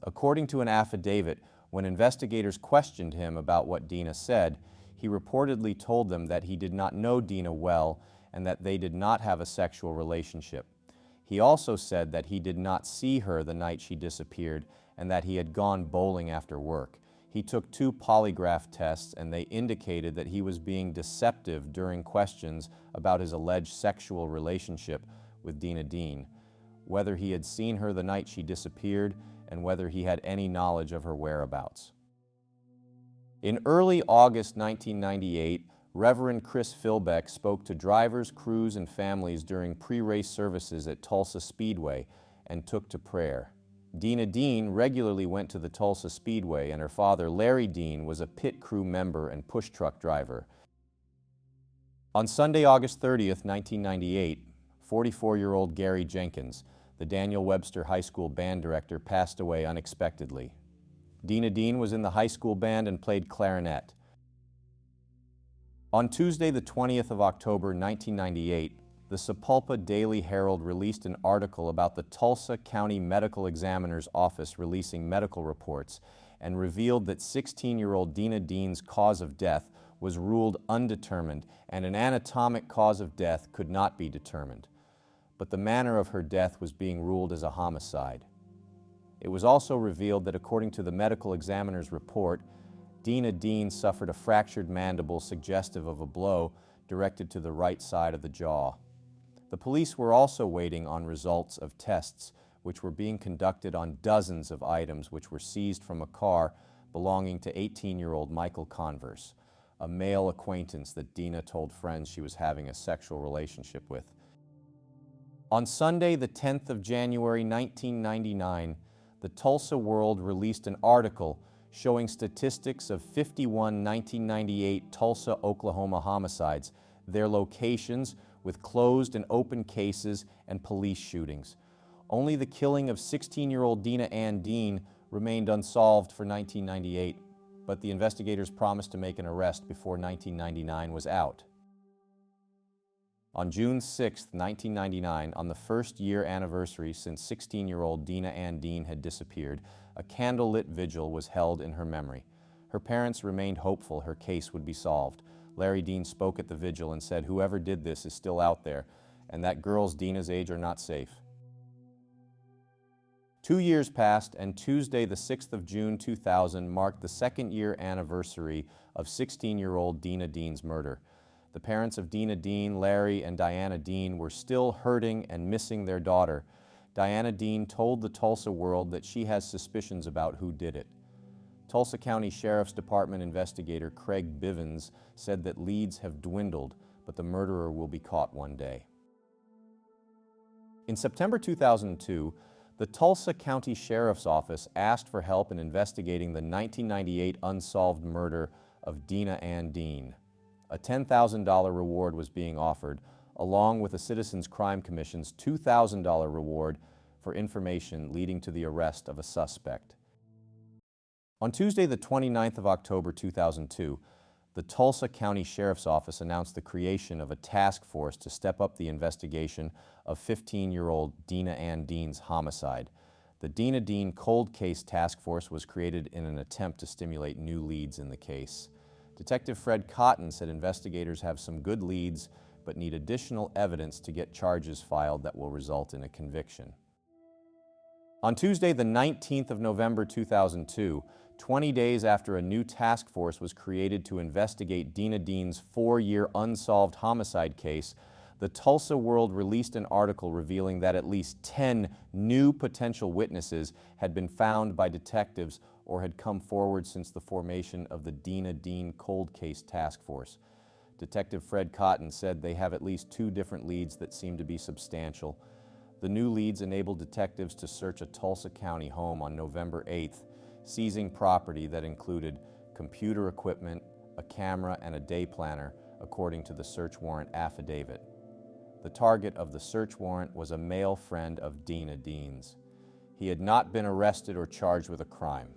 According to an affidavit, when investigators questioned him about what Dena said, he reportedly told them that he did not know Dena well and that they did not have a sexual relationship. He also said that he did not see her the night she disappeared and that he had gone bowling after work. He took 2 polygraph tests and they indicated that he was being deceptive during questions about his alleged sexual relationship with Dena Dean, whether he had seen her the night she disappeared, and whether he had any knowledge of her whereabouts. In early August 1998, Reverend Chris Philbeck spoke to drivers, crews, and families during pre-race services at Tulsa Speedway and took to prayer. Dena Dean regularly went to the Tulsa Speedway, and her father, Larry Dean, was a pit crew member and push truck driver. On Sunday, August 30th, 1998, 44-year-old Gary Jenkins, the Daniel Webster High School band director, passed away unexpectedly. Dena Dean was in the high school band and played clarinet. On Tuesday, the 20th of October, 1998, the Sapulpa Daily Herald released an article about the Tulsa County Medical Examiner's Office releasing medical reports and revealed that 16-year-old Dena Dean's cause of death was ruled undetermined and an anatomic cause of death could not be determined. But the manner of her death was being ruled as a homicide. It was also revealed that according to the medical examiner's report, Dena Dean suffered a fractured mandible suggestive of a blow directed to the right side of the jaw. The police were also waiting on results of tests which were being conducted on dozens of items which were seized from a car belonging to 18-year-old Michael Converse, a male acquaintance that Dena told friends she was having a sexual relationship with. On Sunday, the 10th of January, 1999, the Tulsa World released an article showing statistics of 51 1998 Tulsa, Oklahoma homicides, their locations with closed and open cases and police shootings. Only the killing of 16-year-old Dena Ann Dean remained unsolved for 1998, but the investigators promised to make an arrest before 1999 was out. On June 6, 1999, on the first year anniversary since 16-year-old Dena Ann Dean had disappeared, a candlelit vigil was held in her memory. Her parents remained hopeful her case would be solved. Larry Dean spoke at the vigil and said, "Whoever did this is still out there, and that girls Dena's age are not safe." 2 years passed, and Tuesday, the 6th of June, 2000, marked the second-year anniversary of 16-year-old Dena Dean's murder. The parents of Dena Dean, Larry, and Diana Dean were still hurting and missing their daughter. Diana Dean told the Tulsa World that she has suspicions about who did it. Tulsa County Sheriff's Department investigator Craig Bivens said that leads have dwindled, but the murderer will be caught one day. In September 2002, the Tulsa County Sheriff's Office asked for help in investigating the 1998 unsolved murder of Dena Ann Dean. A $10,000 reward was being offered, along with the Citizens Crime Commission's $2,000 reward for information leading to the arrest of a suspect. On Tuesday, the 29th of October 2002, the Tulsa County Sheriff's Office announced the creation of a task force to step up the investigation of 15-year-old Dena Ann Dean's homicide. The Dena Dean Cold Case Task Force was created in an attempt to stimulate new leads in the case. Detective Fred Cotton said investigators have some good leads, but need additional evidence to get charges filed that will result in a conviction. On Tuesday, the 19th of November 2002, 20 days after a new task force was created to investigate Dena Dean's 4-year unsolved homicide case, the Tulsa World released an article revealing that at least 10 new potential witnesses had been found by detectives or had come forward since the formation of the Dena Dean Cold Case Task Force. Detective Fred Cotton said they have at least 2 different leads that seem to be substantial. The new leads enabled detectives to search a Tulsa County home on November 8th, seizing property that included computer equipment, a camera, and a day planner, according to the search warrant affidavit. The target of the search warrant was a male friend of Dena Dean's. He had not been arrested or charged with a crime.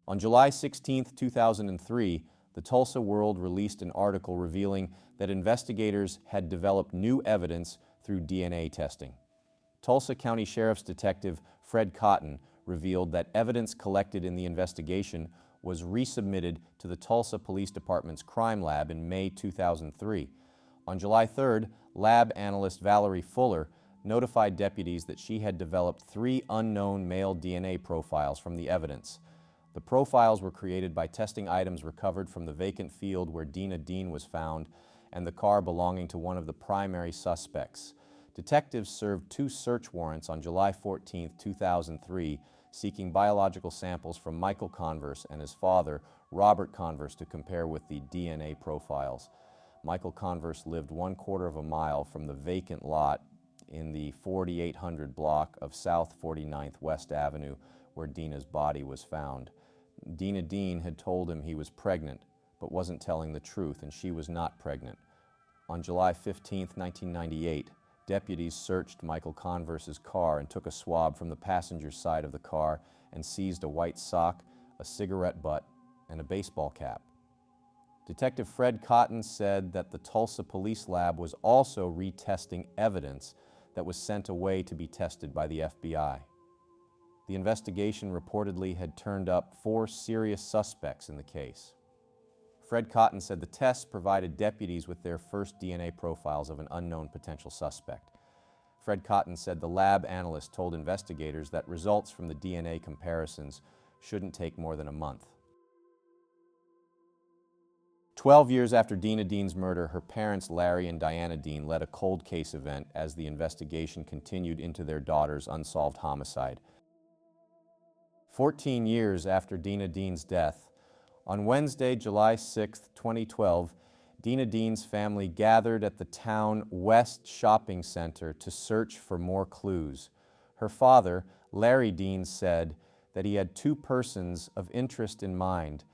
On July 16, 2003, the Tulsa World released an article revealing that investigators had developed new evidence through DNA testing. Tulsa County Sheriff's Detective Fred Cotton revealed that evidence collected in the investigation was resubmitted to the Tulsa Police Department's crime lab in May 2003. On July 3rd, lab analyst Valerie Fuller notified deputies that she had developed 3 unknown male DNA profiles from the evidence. The profiles were created by testing items recovered from the vacant field where Dena Dean was found and the car belonging to one of the primary suspects. Detectives served 2 search warrants on July 14, 2003, seeking biological samples from Michael Converse and his father, Robert Converse, to compare with the DNA profiles. Michael Converse lived 1/4 of a mile from the vacant lot in the 4800 block of South 49th West Avenue, where Dena's body was found. Dena Dean had told him he was pregnant, but wasn't telling the truth, and she was not pregnant. On July 15, 1998, deputies searched Michael Converse's car and took a swab from the passenger side of the car and seized a white sock, a cigarette butt, and a baseball cap. Detective Fred Cotton said that the Tulsa Police Lab was also retesting evidence that was sent away to be tested by the FBI. The investigation reportedly had turned up 4 serious suspects in the case. Fred Cotton said the tests provided deputies with their first DNA profiles of an unknown potential suspect. Fred Cotton said the lab analyst told investigators that results from the DNA comparisons shouldn't take more than a month. 12 years after Dena Dean's murder, her parents, Larry and Diana Dean, led a cold case event as the investigation continued into their daughter's unsolved homicide. 14 years after Dena Dean's death, on Wednesday, July 6, 2012, Dena Dean's family gathered at the town West Shopping Center to search for more clues. Her father, Larry Dean, said that he had 2 persons of interest in mind,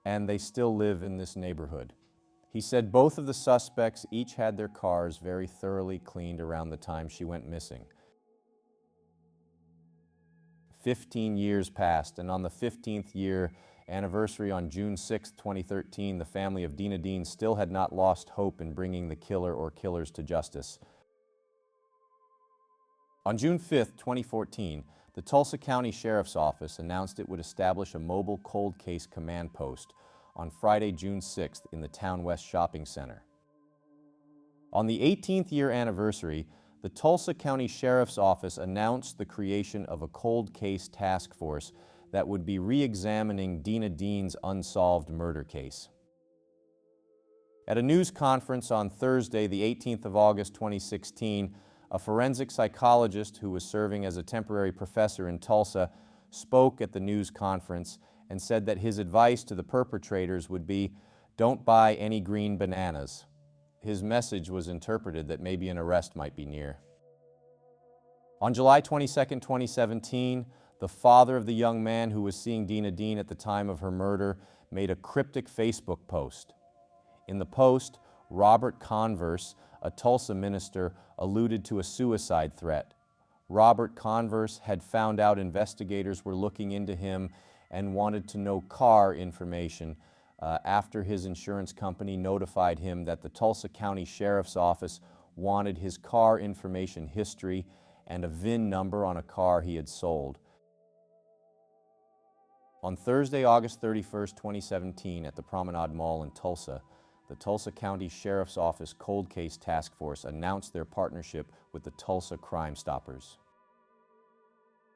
and they still live in this neighborhood. He said both of the suspects each had their cars very thoroughly cleaned around the time she went missing. 15 years passed, and on the 15th year anniversary on June 6, 2013, the family of Dena Dean still had not lost hope in bringing the killer or killers to justice. On June 5, 2014, the Tulsa County Sheriff's Office announced it would establish a mobile cold case command post on Friday, June 6th in the Town West Shopping Center. On the 18th year anniversary, the Tulsa County Sheriff's Office announced the creation of a cold case task force that would be re-examining Dena Dean's unsolved murder case. At a news conference on Thursday, the 18th of August, 2016, a forensic psychologist who was serving as a temporary professor in Tulsa spoke at the news conference and said that his advice to the perpetrators would be, "Don't buy any green bananas." His message was interpreted that maybe an arrest might be near. On July 22, 2017, the father of the young man who was seeing Dena Dean at the time of her murder made a cryptic Facebook post. In the post, Robert Converse, a Tulsa minister, alluded to a suicide threat. Robert Converse had found out investigators were looking into him and wanted to know car information after his insurance company notified him that the Tulsa County Sheriff's Office wanted his car information history and a VIN number on a car he had sold. On Thursday, August 31st, 2017, at the Promenade Mall in Tulsa, the Tulsa County Sheriff's Office Cold Case Task Force announced their partnership with the Tulsa Crime Stoppers.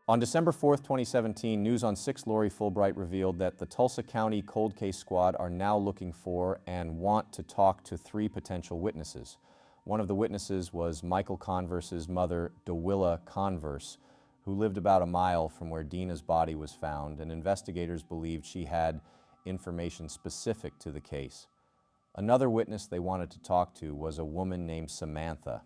On December 4th, 2017, News on 6 Lori Fulbright revealed that the Tulsa County Cold Case Squad are now looking for and want to talk to 3 potential witnesses. One of the witnesses was Michael Converse's mother, Dewilla Converse, who lived about a mile from where Dena's body was found, and investigators believed she had information specific to the case. Another witness they wanted to talk to was a woman named Samantha.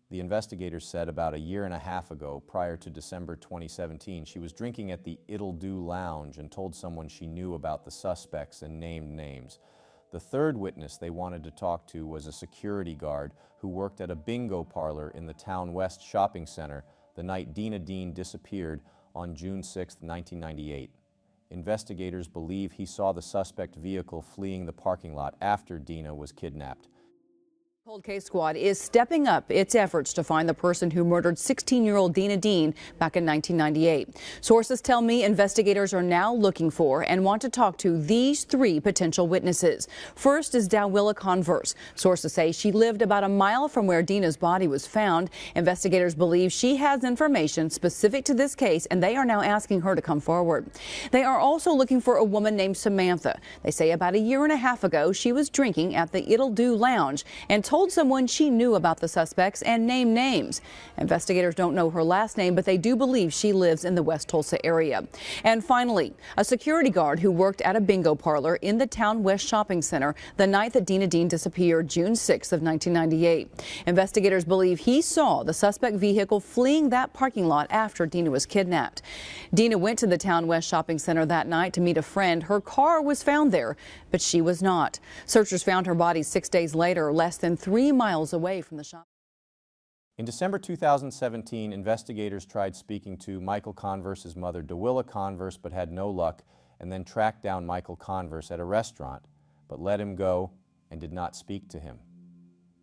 The investigators said about a year and a half ago, prior to December 2017, she was drinking at the It'll Do Lounge and told someone she knew about the suspects and named names. The third witness they wanted to talk to was a security guard who worked at a bingo parlor in the Town West Shopping Center the night Dena Dean disappeared on June 6, 1998. Investigators believe he saw the suspect vehicle fleeing the parking lot after Dena was kidnapped. Cold Case Squad is stepping up its efforts to find the person who murdered 16-year-old Dena Dean back in 1998. Sources tell me investigators are now looking for and want to talk to these 3 potential witnesses. First is Dewilla Converse. Sources say she lived about a mile from where Dena's body was found. Investigators believe she has information specific to this case, and they are now asking her to come forward. They are also looking for a woman named Samantha. They say about a year and a half ago, she was drinking at the It'll Do Lounge and told someone she knew about the suspects and named names. Investigators don't know her last name, but they do believe she lives in the West Tulsa area. And finally, a security guard who worked at a bingo parlor in the Town West Shopping Center the night that Dena Dean disappeared, June 6th of 1998. Investigators believe he saw the suspect vehicle fleeing that parking lot after Dena was kidnapped. Dena went to the Town West Shopping Center that night to meet a friend. Her car was found there, but she was not. Searchers found her body 6 days later, less than 3 miles away from the shop. In December 2017, investigators tried speaking to Michael Converse's mother, Dewilla Converse, but had no luck, and then tracked down Michael Converse at a restaurant, but let him go and did not speak to him.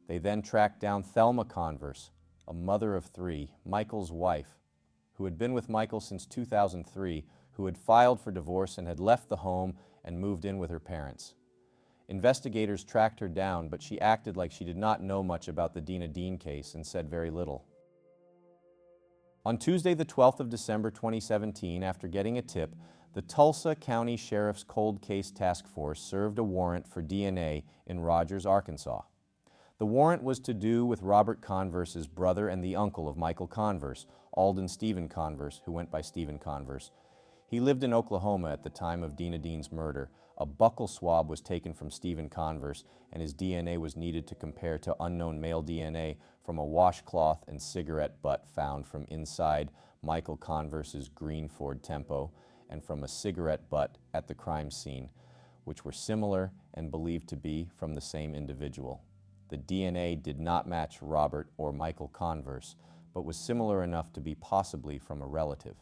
They then tracked down Thelma Converse, a mother of 3, Michael's wife, who had been with Michael since 2003, who had filed for divorce and had left the home and moved in with her parents. Investigators tracked her down, but she acted like she did not know much about the Dena Dean case and said very little. On Tuesday, the 12th of December 2017, after getting a tip, the Tulsa County Sheriff's Cold Case Task Force served a warrant for DNA in Rogers, Arkansas. The warrant was to do with Robert Converse's brother and the uncle of Michael Converse, Alden Stephen Converse, who went by Stephen Converse. He lived in Oklahoma at the time of Dena Dean's murder. A buccal swab was taken from Stephen Converse, and his DNA was needed to compare to unknown male DNA from a washcloth and cigarette butt found from inside Michael Converse's green Ford Tempo and from a cigarette butt at the crime scene, which were similar and believed to be from the same individual. The DNA did not match Robert or Michael Converse, but was similar enough to be possibly from a relative.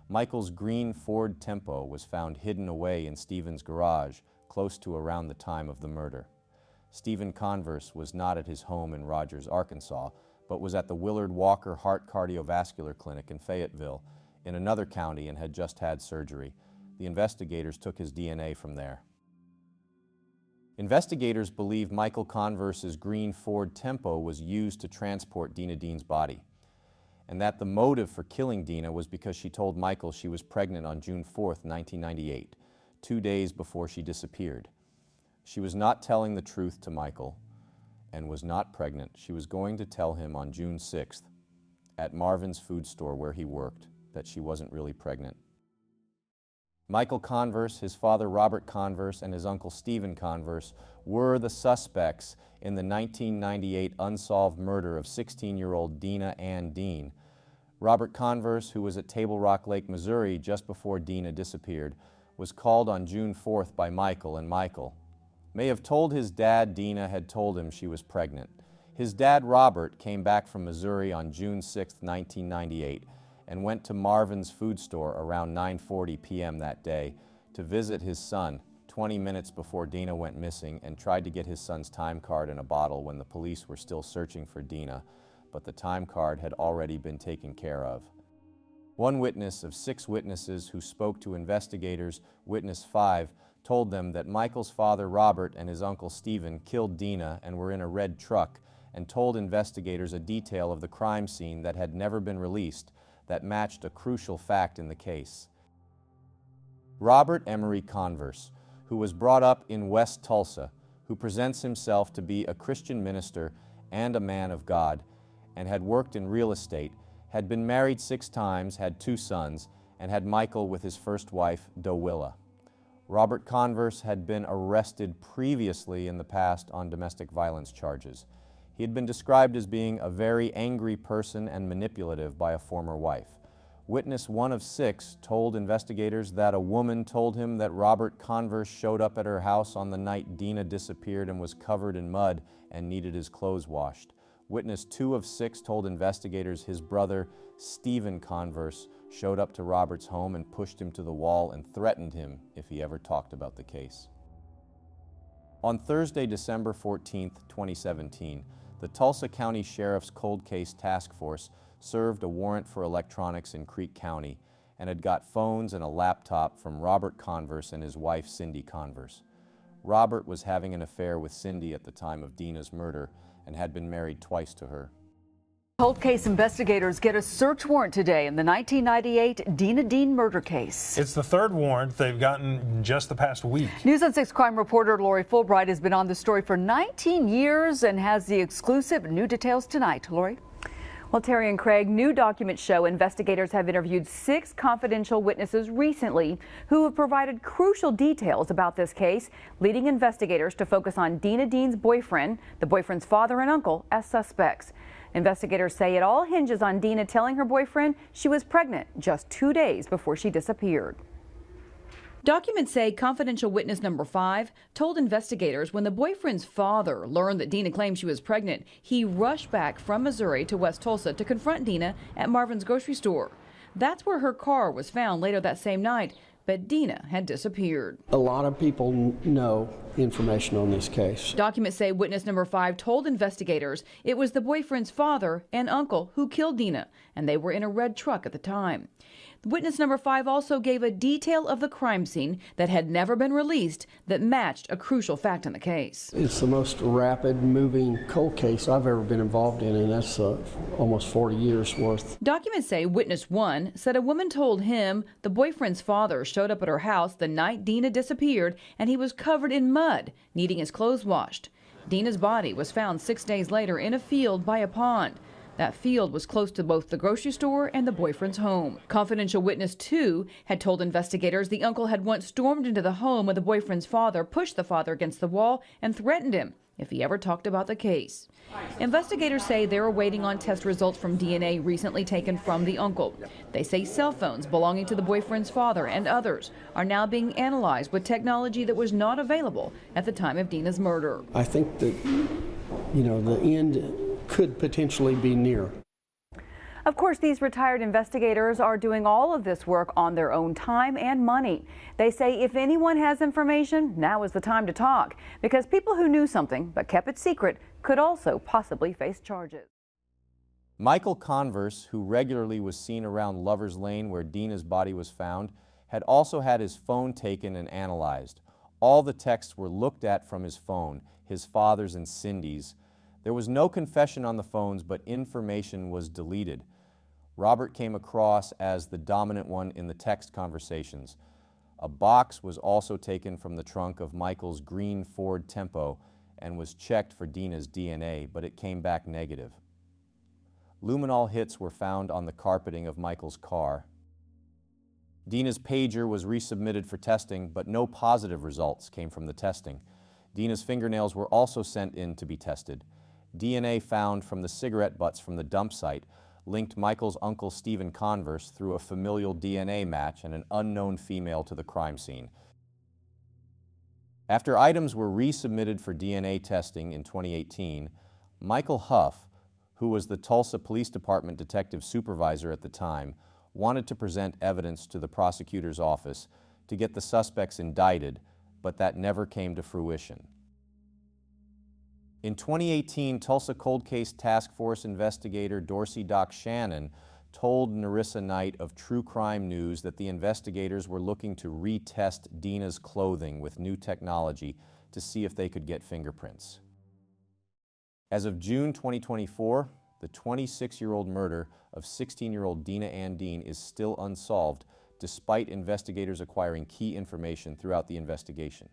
Michael's green Ford Tempo was found hidden away in Stephen's garage close to around the time of the murder. Stephen Converse was not at his home in Rogers, Arkansas, but was at the Willard Walker Heart Cardiovascular Clinic in Fayetteville, in another county, and had just had surgery. The investigators took his DNA from there. Investigators believe Michael Converse's green Ford Tempo was used to transport Dena Dean's body, and that the motive for killing Dena was because she told Michael she was pregnant on June 4th, 1998, 2 days before she disappeared. She was not telling the truth to Michael and was not pregnant. She was going to tell him on June 6th at Marvin's food store where he worked that she wasn't really pregnant. Michael Converse, his father Robert Converse, and his uncle Stephen Converse were the suspects in the 1998 unsolved murder of 16-year-old Dena Ann Dean. Robert Converse, who was at Table Rock Lake, Missouri just before Dena disappeared, was called on June 4th by Michael, and Michael may have told his dad Dena had told him she was pregnant. His dad Robert came back from Missouri on June 6, 1998, and went to Marvin's food store around 9:40 p.m. that day to visit his son 20 minutes before Dena went missing, and tried to get his son's time card in a bottle when the police were still searching for Dena, but the time card had already been taken care of. One witness of 6 witnesses who spoke to investigators, witness 5, told them that Michael's father Robert and his uncle Stephen killed Dena and were in a red truck, and told investigators a detail of the crime scene that had never been released that matched a crucial fact in the case. Robert Emery Converse, who was brought up in West Tulsa, who presents himself to be a Christian minister and a man of God, and had worked in real estate, had been married 6 times, had 2 sons, and had Michael with his first wife, Dowilla. Robert Converse had been arrested previously in the past on domestic violence charges. He had been described as being a very angry person and manipulative by a former wife. Witness 1 of 6 told investigators that a woman told him that Robert Converse showed up at her house on the night Dena disappeared and was covered in mud and needed his clothes washed. Witness 2 of 6 told investigators his brother, Stephen Converse, showed up to Robert's home and pushed him to the wall and threatened him if he ever talked about the case. On Thursday, December 14, 2017, the Tulsa County Sheriff's Cold Case Task Force served a warrant for electronics in Creek County and had got phones and a laptop from Robert Converse and his wife, Cindy Converse. Robert was having an affair with Cindy at the time of Dena's murder and had been married twice to her. Cold case investigators get a search warrant today in the 1998 Dena Dean murder case. It's the 3rd warrant they've gotten in just the past week. News on 6 crime reporter Lori Fulbright has been on the story for 19 years and has the exclusive new details tonight. Lori? Well, Terry and Craig, new documents show investigators have interviewed 6 confidential witnesses recently who have provided crucial details about this case, leading investigators to focus on Dena Dean's boyfriend, the boyfriend's father and uncle as suspects. Investigators say it all hinges on Dena telling her boyfriend she was pregnant just 2 days before she disappeared. Documents say confidential witness number 5 told investigators when the boyfriend's father learned that Dena claimed she was pregnant, he rushed back from Missouri to West Tulsa to confront Dena at Marvin's grocery store. That's where her car was found later that same night, but Dena had disappeared. A lot of people know information on this case. Documents say witness number 5 told investigators it was the boyfriend's father and uncle who killed Dena, and they were in a red truck at the time. Witness number 5 also gave a detail of the crime scene that had never been released that matched a crucial fact in the case. It's the most rapid moving cold case I've ever been involved in, and that's almost 40 years worth. Documents say witness 1 said a woman told him the boyfriend's father showed up at her house the night Dena disappeared and he was covered in mud, needing his clothes washed. Dena's body was found 6 days later in a field by a pond. That field was close to both the grocery store and the boyfriend's home. Confidential witness 2 had told investigators the uncle had once stormed into the home of the boyfriend's father, pushed the father against the wall, and threatened him if he ever talked about the case. Investigators say they're waiting on test results from DNA recently taken from the uncle. They say cell phones belonging to the boyfriend's father and others are now being analyzed with technology that was not available at the time of Dena's murder. I think that, the end could potentially be near. Of course, these retired investigators are doing all of this work on their own time and money. They say if anyone has information, now is the time to talk, because people who knew something but kept it secret could also possibly face charges. Michael Converse, who regularly was seen around Lover's Lane where Dena's body was found, had also had his phone taken and analyzed. All the texts were looked at from his phone, his father's and Cindy's. There was no confession on the phones, but information was deleted. Robert came across as the dominant one in the text conversations. A box was also taken from the trunk of Michael's green Ford Tempo and was checked for Dena's DNA, but it came back negative. Luminol hits were found on the carpeting of Michael's car. Dena's pager was resubmitted for testing, but no positive results came from the testing. Dena's fingernails were also sent in to be tested. DNA found from the cigarette butts from the dump site linked Michael's uncle Stephen Converse through a familial DNA match and an unknown female to the crime scene. After items were resubmitted for DNA testing in 2018, Michael Huff, who was the Tulsa Police Department detective supervisor at the time, wanted to present evidence to the prosecutor's office to get the suspects indicted, but that never came to fruition. In 2018, Tulsa Cold Case Task Force investigator Dorsey Doc Shannon told Narissa Knight of True Crime News that the investigators were looking to retest Dena's clothing with new technology to see if they could get fingerprints. As of June 2024, the 26-year-old murder of 16-year-old Dena Ann Dean is still unsolved, despite investigators acquiring key information throughout the investigation.